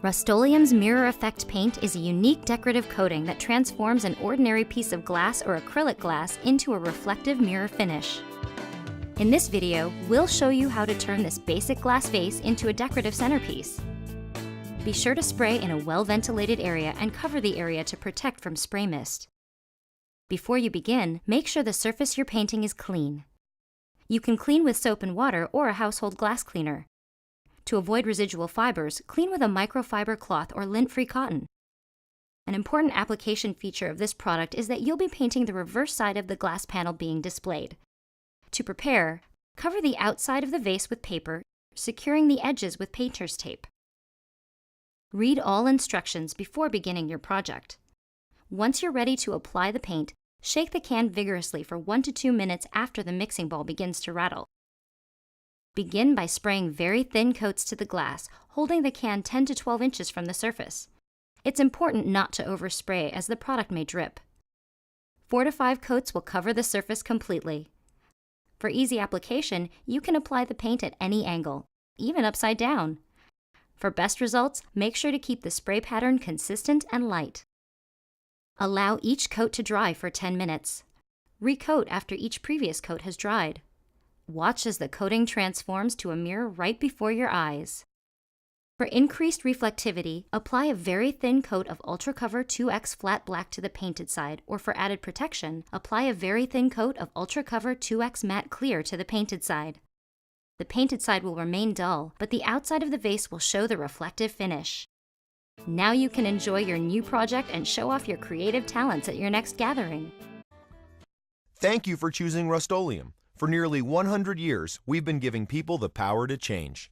Rust-Oleum's Mirror Effect paint is a unique decorative coating that transforms an ordinary piece of glass or acrylic glass into a reflective mirror finish. In this video, we'll show you how to turn this basic glass vase into a decorative centerpiece. Be sure to spray in a well-ventilated area and cover the area to protect from spray mist. Before you begin, make sure the surface you're painting is clean. You can clean with soap and water or a household glass cleaner. To avoid residual fibers, clean with a microfiber cloth or lint-free cotton. An important application feature of this product is that you'll be painting the reverse side of the glass panel being displayed. To prepare, cover the outside of the vase with paper, securing the edges with painter's tape. Read all instructions before beginning your project. Once you're ready to apply the paint, shake the can vigorously for 1 to 2 minutes after the mixing ball begins to rattle. Begin by spraying very thin coats to the glass, holding the can 10 to 12 inches from the surface. It's important not to overspray as the product may drip. 4 to 5 coats will cover the surface completely. For easy application, you can apply the paint at any angle, even upside down. For best results, make sure to keep the spray pattern consistent and light. Allow each coat to dry for 10 minutes. Recoat after each previous coat has dried. Watch as the coating transforms to a mirror right before your eyes. For increased reflectivity, apply a very thin coat of Ultra Cover 2X Flat Black to the painted side, or for added protection, apply a very thin coat of Ultra Cover 2X Matte Clear to the painted side. The painted side will remain dull, but the outside of the vase will show the reflective finish. Now you can enjoy your new project and show off your creative talents at your next gathering. Thank you for choosing Rust-Oleum. For nearly 100 years, we've been giving people the power to change.